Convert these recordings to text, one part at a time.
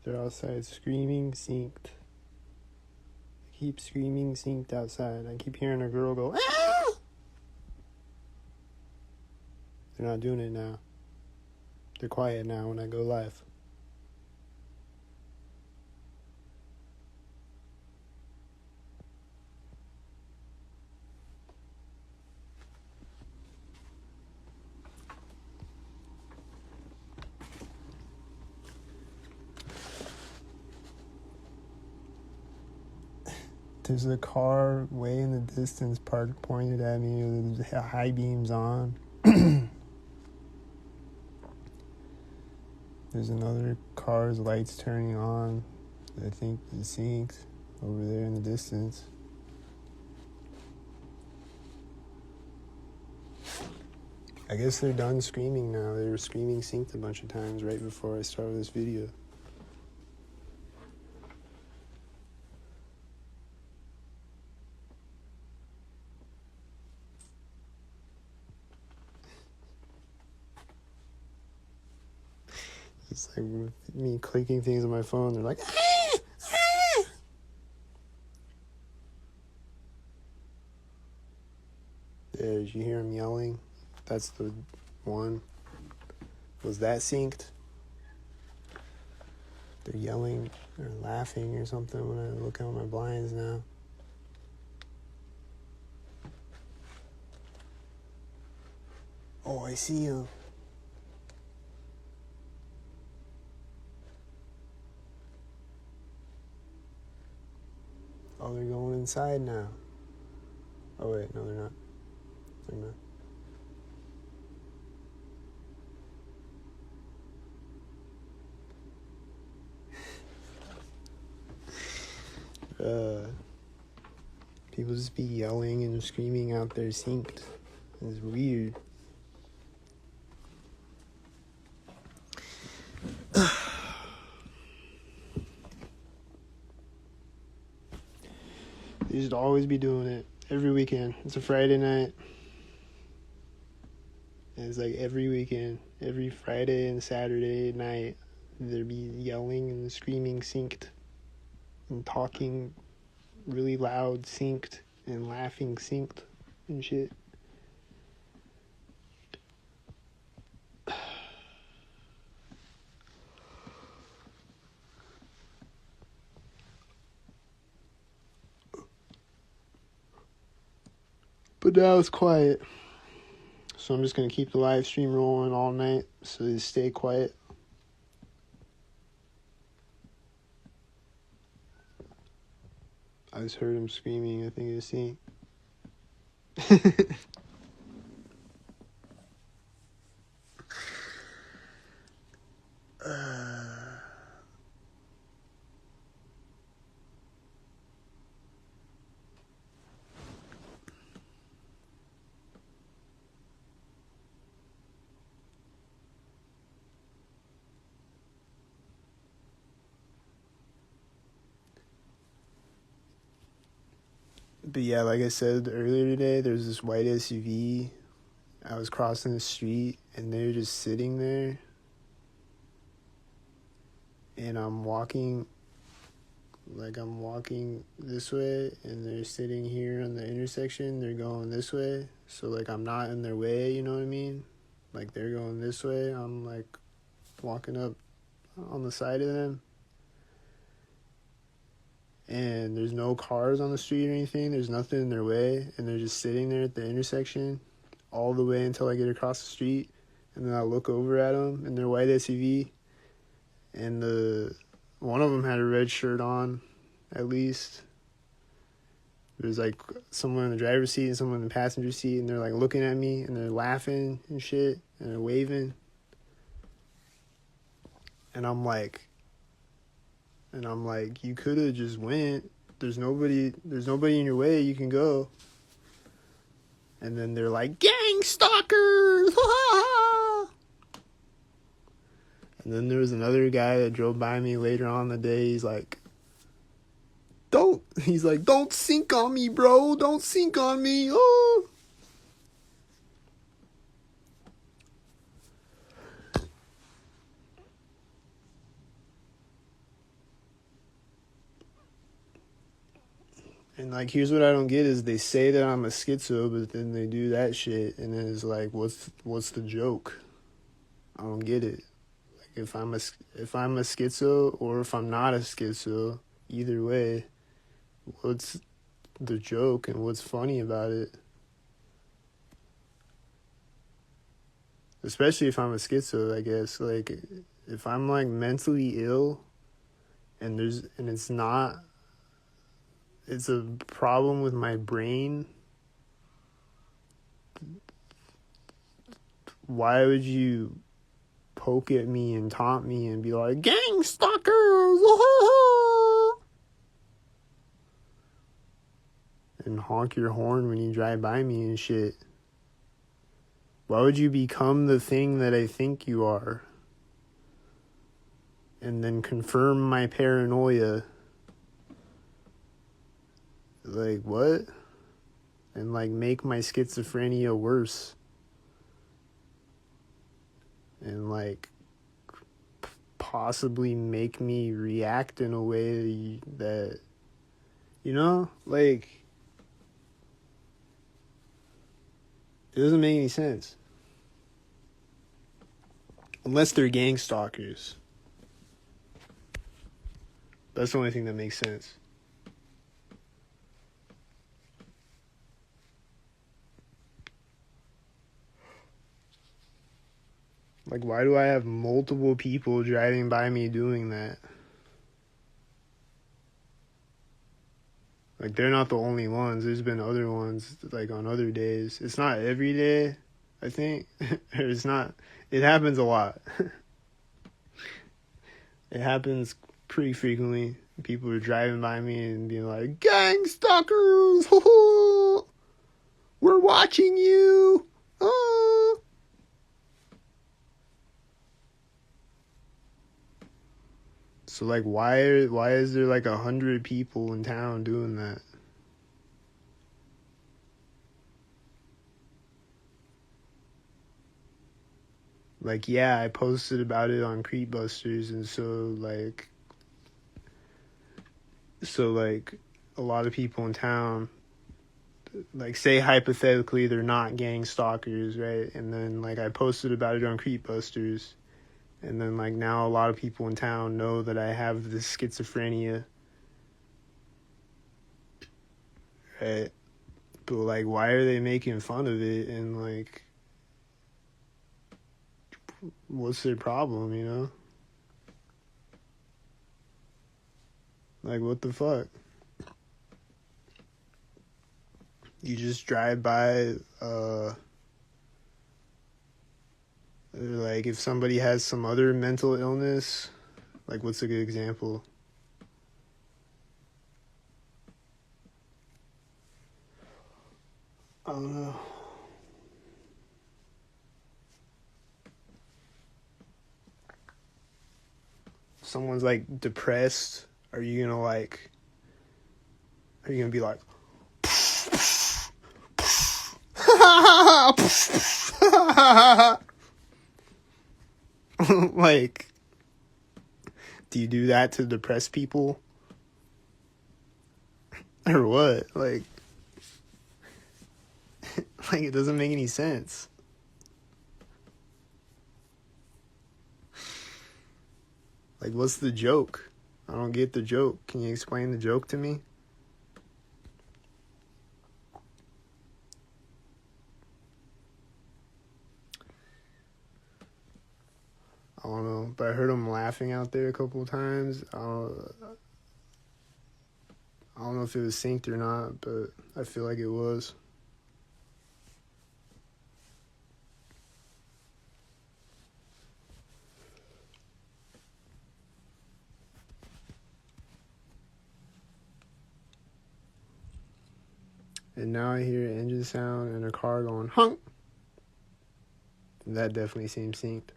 They're outside screaming, synced. I keep screaming, synced outside. I keep hearing a girl go, ah! They're not doing it now. They're quiet now when I go live. There's a car way in the distance parked pointed at me with high beams on. There's another car's lights turning on. I think is synced over there in the distance. I guess they're done screaming now. They were screaming synced a bunch of times right before I started this video. It's like me clicking things on my phone. They're like, ah! Ah! There, did you hear him yelling? That's the one. Was that synced? They're yelling or laughing or something when I look out my blinds now. Oh, I see him. Oh, they're going inside now. Oh, wait, no, they're not. They're not. People just be yelling and screaming out there synced. It's weird. They should always be doing it every weekend. It's a Friday night. And it's like every weekend, every Friday and Saturday night, there'd be yelling and screaming synced and talking really loud synced and laughing synced and shit. But now it's quiet. So I'm just going to keep the live stream rolling all night so they stay quiet. I just heard him screaming. I think it was synced. But yeah, like I said earlier today, there's this white SUV. I was crossing the street and they're just sitting there. And I'm walking this way and they're sitting here on the intersection. They're going this way. So like I'm not in their way, you know what I mean? Like they're going this way. I'm like walking up on the side of them. And there's no cars on the street or anything. There's nothing in their way. And they're just sitting there at the intersection all the way until I get across the street. And then I look over at them in their white SUV. And one of them had a red shirt on, at least. There's like someone in the driver's seat and someone in the passenger seat. And they're like looking at me and they're laughing and shit. And they're waving. And I'm like, you could have just went. There's nobody in your way. You can go. And then they're like, Gangstalkers! And then there was another guy that drove by me later on in the day. He's like, don't sink on me, bro. Don't sink on me. Oh. And like, here's what I don't get is they say that I'm a schizo, but then they do that shit, and then it's like, what's the joke? I don't get it. Like, if I'm a schizo or if I'm not a schizo, either way, what's the joke and what's funny about it? Especially if I'm a schizo, I guess. Like, if I'm like mentally ill, and it's a problem with my brain, why would you poke at me and taunt me and be like, gang stalkers, and honk your horn when you drive by me and shit? Why would you become the thing that I think you are? And then confirm my paranoia? Like, what? And like make my schizophrenia worse. And like possibly make me react in a way that, like, it doesn't make any sense. Unless they're gang stalkers. That's the only thing that makes sense. Like, why do I have multiple people driving by me doing that? Like, they're not the only ones. There's been other ones, like, on other days. It's not every day, I think. It's not. It happens a lot. It happens pretty frequently. People are driving by me and being like, gang stalkers! We're watching you! Ah. So, like, why is there, like, 100 people in town doing that? Like, yeah, I posted about it on Creepbusters, and so, like, a lot of people in town, like, say hypothetically they're not gang stalkers, right? And then, like, I posted about it on Creepbusters, and then, like, now a lot of people in town know that I have this schizophrenia, right? But, like, why are they making fun of it? And, like, what's their problem, Like, what the fuck? You just drive by, like, if somebody has some other mental illness, like, what's a good example? I don't know. Someone's, like, depressed, are you gonna be like, like, do you do that to depressed people? Or what? Like, it doesn't make any sense. Like, what's the joke? I don't get the joke. Can you explain the joke to me? I don't know, but I heard him laughing out there a couple of times. I don't know if it was synced or not, but I feel like it was. And now I hear engine sound and a car going honk. That definitely seems synced.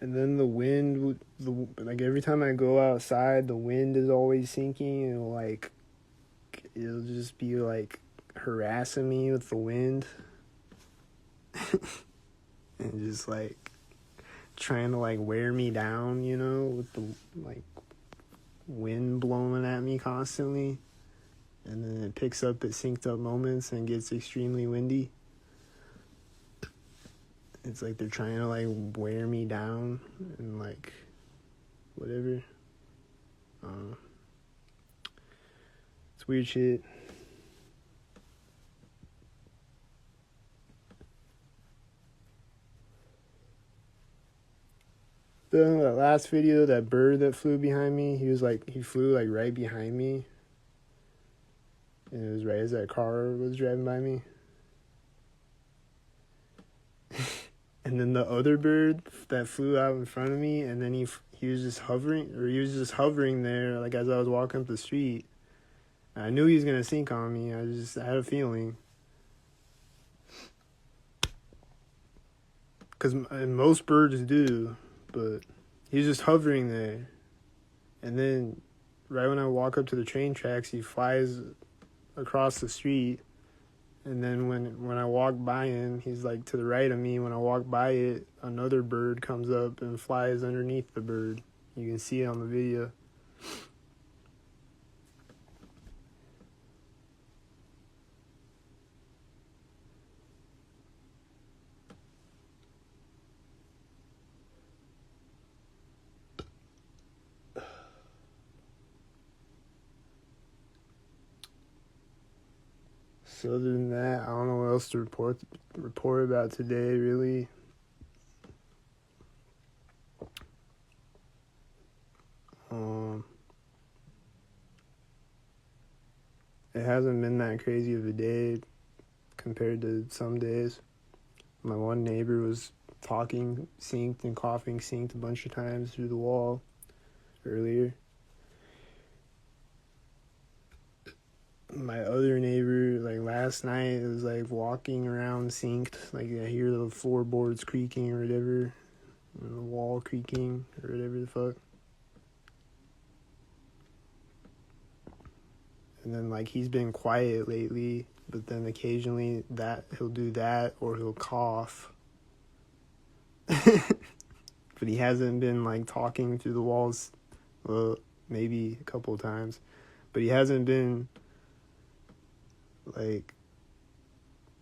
And then the wind, like, every time I go outside, the wind is always sinking, and like it'll just be like harassing me with the wind and just like trying to like wear me down, you know, with the like wind blowing at me constantly. And then it picks up at synced up moments and gets extremely windy. It's like they're trying to like wear me down and like whatever. It's weird shit. The last video, that bird that flew behind me, he flew like right behind me. And it was right as that car was driving by me. And then the other bird that flew out in front of me, and then he was just hovering there, like as I was walking up the street. I knew he was gonna sink on me. I had a feeling. Because most birds do, but he was just hovering there. And then, right when I walk up to the train tracks, he flies across the street. And then when I walk by him, he's like to the right of me. When I walk by it, another bird comes up and flies underneath the bird. You can see it on the video. So other than that, I don't know what else to report about today, really. It hasn't been that crazy of a day compared to some days. My one neighbor was talking synced and coughing synced a bunch of times through the wall earlier. My other neighbor, like last night, was like walking around synced. Like I hear the floorboards creaking or whatever, or the wall creaking or whatever the fuck. And then like he's been quiet lately, but then occasionally that he'll do that or he'll cough. But he hasn't been like talking through the walls. Well, maybe a couple of times, but he hasn't been like.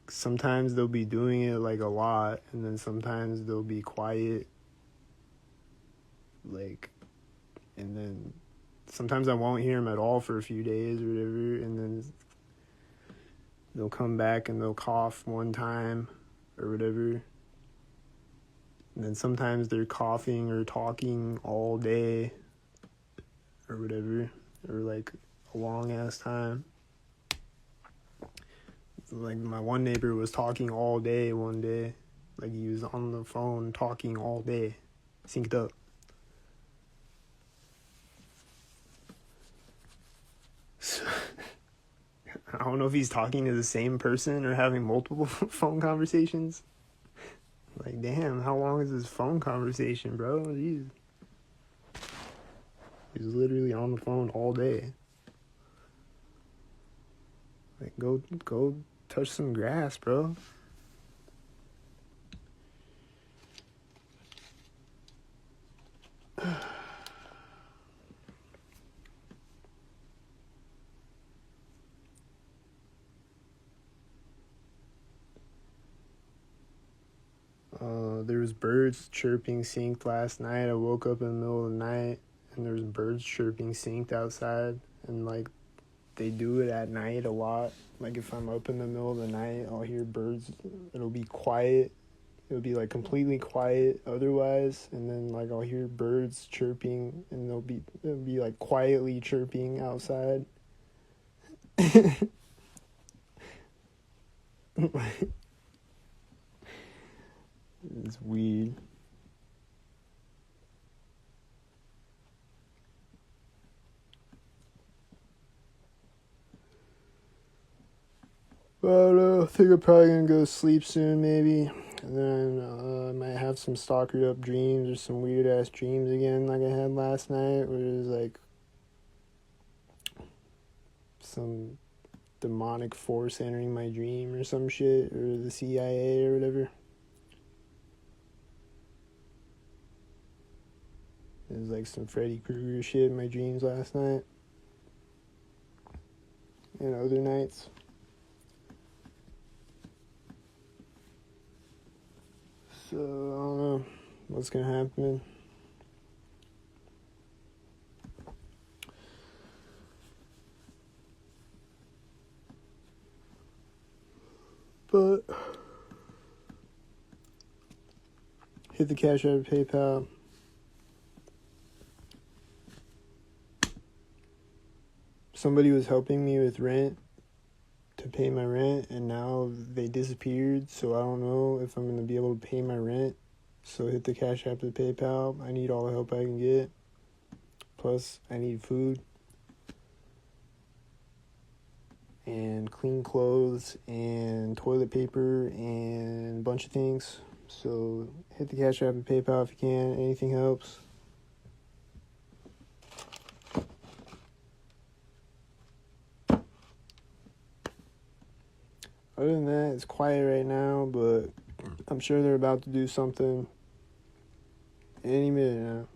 Sometimes they'll be doing it like a lot, and then sometimes they'll be quiet, like, and then sometimes I won't hear him at all for a few days or whatever, and then they'll come back and they'll cough one time or whatever. And then sometimes they're coughing or talking all day or whatever, or like a long ass time. Like my one neighbor was talking all day one day. Like he was on the phone talking all day, synced up. So, I don't know if he's talking to the same person or having multiple phone conversations. Like, damn, how long is this phone conversation, bro? Jeez. He's literally on the phone all day. Like, go touch some grass, bro. There was birds chirping synced last night. I woke up in the middle of the night and there was birds chirping synced outside, and like they do it at night a lot. Like if I'm up in the middle of the night, I'll hear birds. It'll be quiet. It'll be like completely quiet otherwise, and then like I'll hear birds chirping, and it'll be like quietly chirping outside. It's weird. I don't know. I think I'm probably gonna go to sleep soon, maybe. And then I might have some stalkered up dreams or some weird ass dreams again, like I had last night, where it was like some demonic force entering my dream or some shit, or the CIA or whatever. It was like some Freddy Krueger shit in my dreams last night. And other nights. So, I don't know what's gonna happen. But hit the Cash App, PayPal. Somebody was helping me with rent to pay my rent, and now they disappeared, so I don't know if I'm going to be able to pay my rent. So hit the Cash App, the PayPal. I need all the help I can get. Plus, I need food and clean clothes and toilet paper and a bunch of things. So hit the Cash App and PayPal if you can. Anything helps. Other than that, it's quiet right now, but I'm sure they're about to do something any minute now.